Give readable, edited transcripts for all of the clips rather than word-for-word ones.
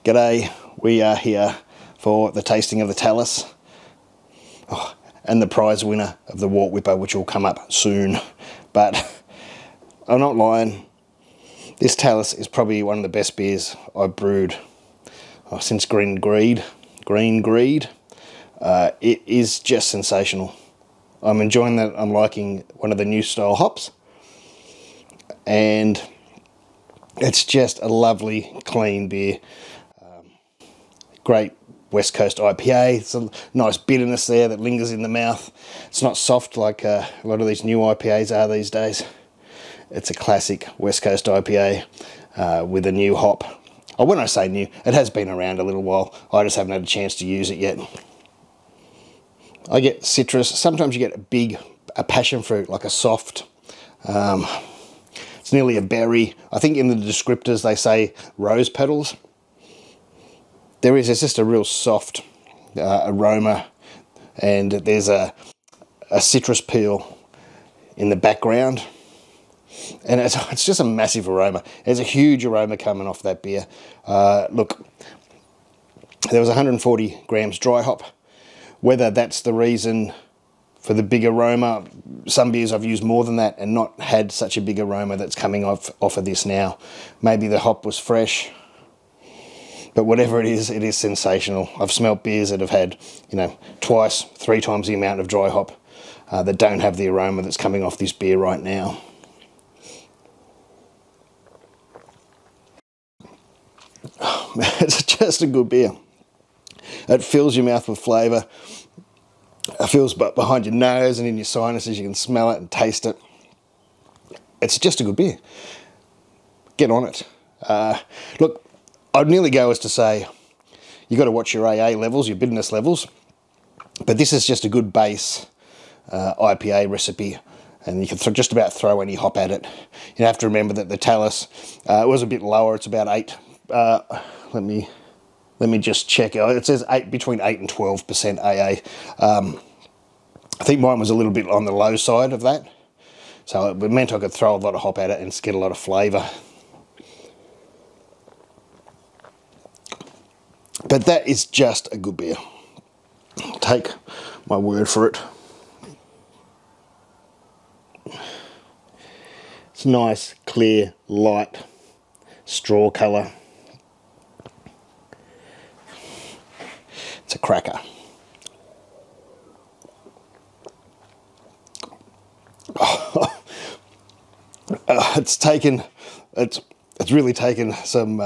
G'day, we are here for the tasting of the Talus and the prize winner of the Wort whipper, which will come up soon. But I'm not lying, this Talus is probably one of the best beers I've brewed since Green Greed. It is just sensational. I'm enjoying that. I'm liking one of the new style hops, and it's just a lovely clean beer. Great West Coast IPA. It's a nice bitterness there that lingers in the mouth. It's not soft like a lot of these new IPAs are these days. It's a classic West Coast IPA with a new hop. Oh, when I say new, it has been around a little while. I just haven't had a chance to use it yet. I get citrus. Sometimes you get a passion fruit, like a soft. It's nearly a berry. I think in the descriptors they say rose petals. It's just a real soft aroma, and there's a citrus peel in the background, and it's just a massive aroma. There's a huge aroma coming off that beer. Look, there was 140 grams dry hop. Whether that's the reason for the big aroma, some beers I've used more than that and not had such a big aroma that's coming off of this now. Maybe the hop was fresh. But whatever it is sensational. I've smelt beers that have had, twice, 3 times the amount of dry hop that don't have the aroma that's coming off this beer right now. It's just a good beer. It fills your mouth with flavour. It fills behind your nose and in your sinuses. You can smell it and taste it. It's just a good beer. Get on it. Look, I'd nearly go as to say you got to watch your AA levels, your bitterness levels, but this is just a good base IPA recipe, and you can just about throw any hop at it. You have to remember that the Talus was a bit lower. It's about 8. Let me just check. It says between 8 and 12% AA. I think mine was a little bit on the low side of that, so it meant I could throw a lot of hop at it and get a lot of flavour. But that is just a good beer. Take my word for it. It's nice, clear, light, straw colour. It's a cracker. It's really taken some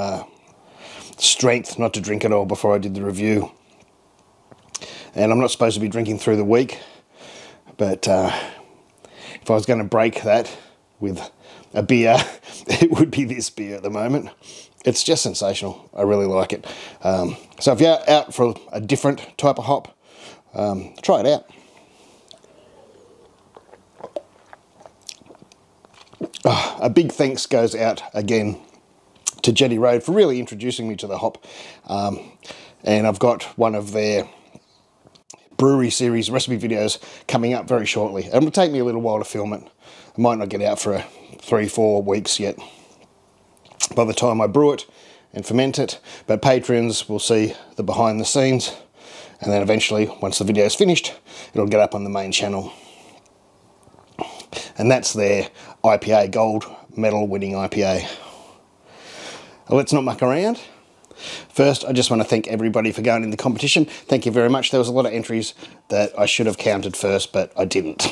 strength not to drink it all before I did the review, and I'm not supposed to be drinking through the week, but if I was going to break that with a beer, it would be this beer at the moment. It's just sensational. I really like it. So if you're out for a different type of hop, try it out. A big thanks goes out again to Jetty Road for really introducing me to the hop, and I've got one of their brewery series recipe videos coming up very shortly. It will take me a little while to film it. I might not get out for 3-4 weeks yet by the time I brew it and ferment it, but patrons will see the behind the scenes, and then eventually once the video is finished it'll get up on the main channel, and that's their IPA, gold medal winning IPA. Let's not muck around. First, I just want to thank everybody for going in the competition. Thank you very much. There was a lot of entries that I should have counted first, but I didn't.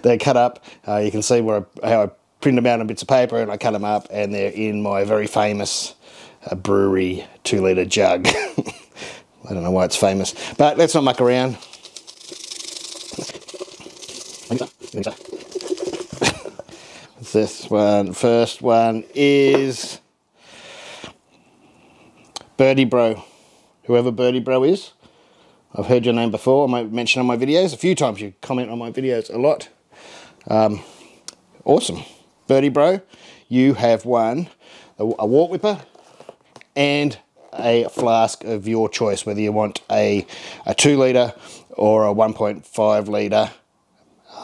They're cut up. You can see how I print them out on bits of paper and I cut them up, and they're in my very famous brewery 2-litre jug. I don't know why it's famous, but let's not muck around. This one, first one is Birdie Bro. Whoever Birdie Bro is, I've heard your name before. I might mention on my videos a few times. You comment on my videos a lot. Awesome. Birdie Bro, you have won a Wort whipper and a flask of your choice, whether you want a 2-litre or a 1.5 litre.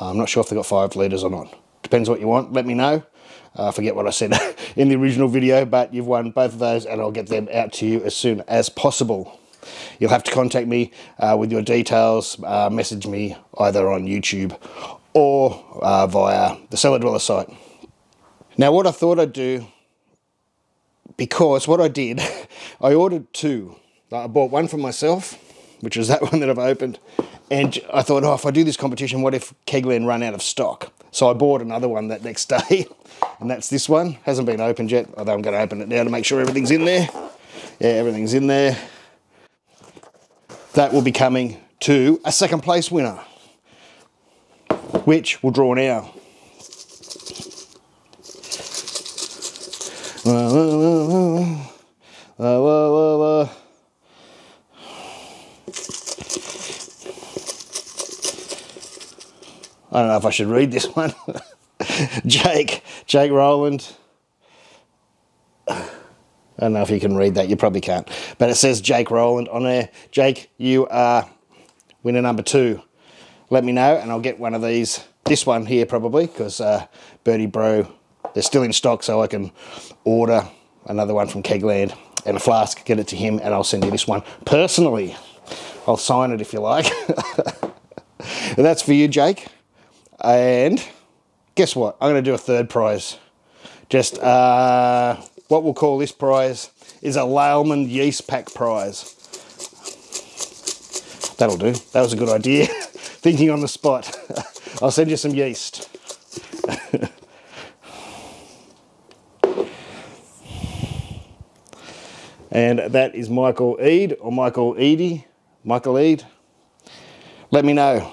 I'm not sure if they've got 5 litres or not. Depends what you want. Let me know. I forget what I said in the original video, but you've won both of those, and I'll get them out to you as soon as possible. You'll have to contact me with your details, message me either on YouTube or via the Cellar Dweller site. Now, what I thought I'd do, because what I did, I ordered two. I bought one for myself, which is that one that I've opened, and I thought, oh, if I do this competition, what if Kegland run out of stock? So I bought another one that next day, and that's this one. Hasn't been opened yet, although I'm going to open it now to make sure everything's in there. Yeah, everything's in there. That will be coming to a second place winner, which we'll draw now. I don't know if I should read this one. Jake Rowland. I don't know if you can read that, you probably can't. But it says Jake Rowland on there. Jake, you are winner number 2. Let me know and I'll get one of these. This one here probably, because Brew, they're still in stock, so I can order another one from Kegland and a flask, get it to him, and I'll send you this one personally. I'll sign it if you like. And that's for you, Jake. And guess what? I'm going to do a third prize. Just what we'll call this prize is a Layleman yeast pack prize. That'll do. That was a good idea. Thinking on the spot. I'll send you some yeast. And that is Michael Eade or Michael Eady. Michael Eade. Let me know.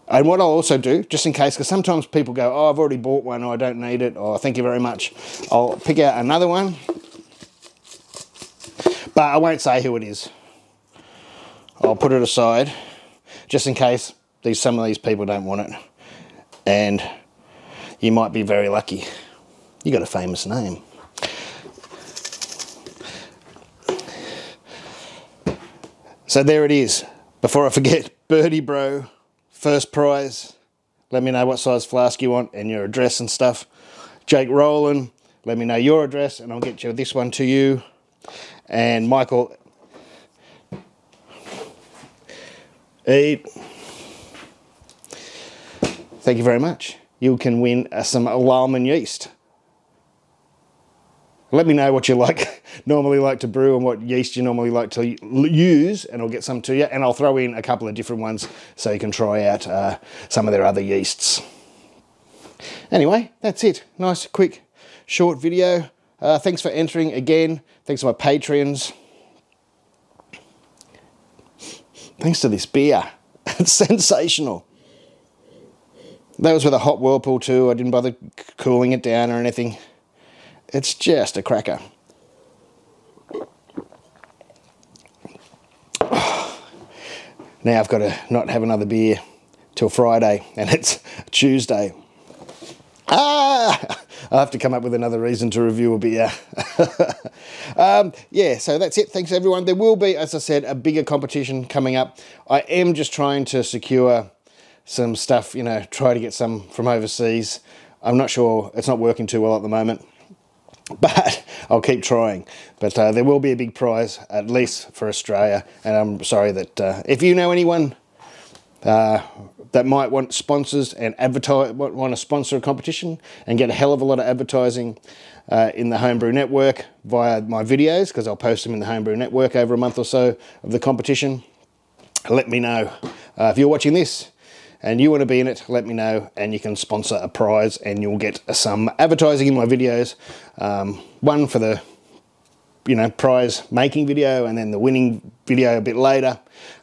And what I'll also do, just in case, because sometimes people go, oh, I've already bought one, or I don't need it, or thank you very much. I'll pick out another one, but I won't say who it is. I'll put it aside, just in case some of these people don't want it. And you might be very lucky. You got a famous name. So there it is. Before I forget, Brew. First prize, let me know what size flask you want and your address and stuff. Jake Rowland, let me know your address and I'll get you this one to you. And Michael Eade, thank you very much. You can win some Layleman yeast. Let me know what you normally like to brew and what yeast you normally like to use, and I'll get some to you. And I'll throw in a couple of different ones so you can try out some of their other yeasts. Anyway, that's it. Nice, quick, short video. Thanks for entering again. Thanks to my Patreons. Thanks to this beer. It's sensational. That was with a hot whirlpool too. I didn't bother cooling it down or anything. It's just a cracker. Now I've got to not have another beer till Friday, and it's Tuesday. I have to come up with another reason to review a beer. Yeah, so that's it. Thanks, everyone. There will be, as I said, a bigger competition coming up. I am just trying to secure some stuff, you know, try to get some from overseas. I'm not sure. It's not working too well at the moment. But I'll keep trying. But there will be a big prize, at least for Australia. And I'm sorry that if you know anyone that might want sponsors and want to sponsor a competition and get a hell of a lot of advertising in the Homebrew Network via my videos, because I'll post them in the Homebrew Network over a month or so of the competition, let me know. If you're watching this and you want to be in it, let me know, and you can sponsor a prize and you'll get some advertising in my videos. One for the, you know, prize making video, and then the winning video a bit later.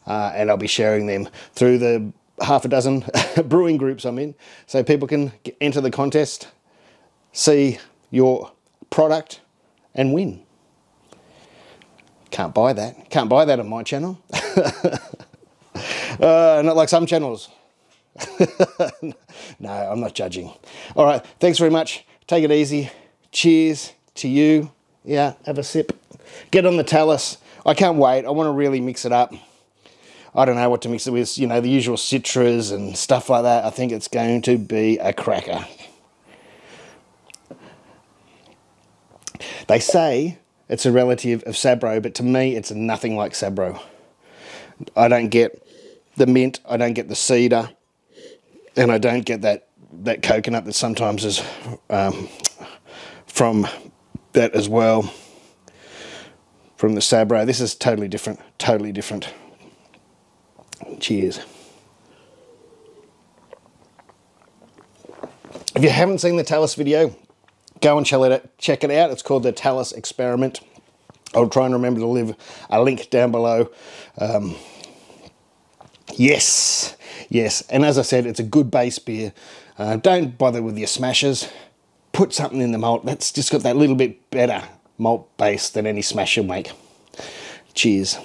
And I'll be sharing them through the half a dozen brewing groups I'm in, so people can enter the contest, see your product and win. Can't buy that. Can't buy that on my channel. Not like some channels. No, I'm not judging. All right, thanks very much. Take it easy. Cheers to you. Yeah, have a sip. Get on the Talus. I can't wait. I want to really mix it up. I don't know what to mix it with, you know, the usual citras and stuff like that. I think it's going to be a cracker. They say it's a relative of Sabro, but to me it's nothing like Sabro. I don't get the mint, I don't get the cedar, and I don't get that coconut that sometimes is from that as well, from the Sabro. This is totally different, totally different. Cheers. If you haven't seen the Talus video, go and check it out. It's called the Talus Experiment. I'll try and remember to leave a link down below. Yes, and as I said, it's a good base beer. Don't bother with your smashers. Put something in the malt that's just got that little bit better malt base than any smash you'll make. Cheers.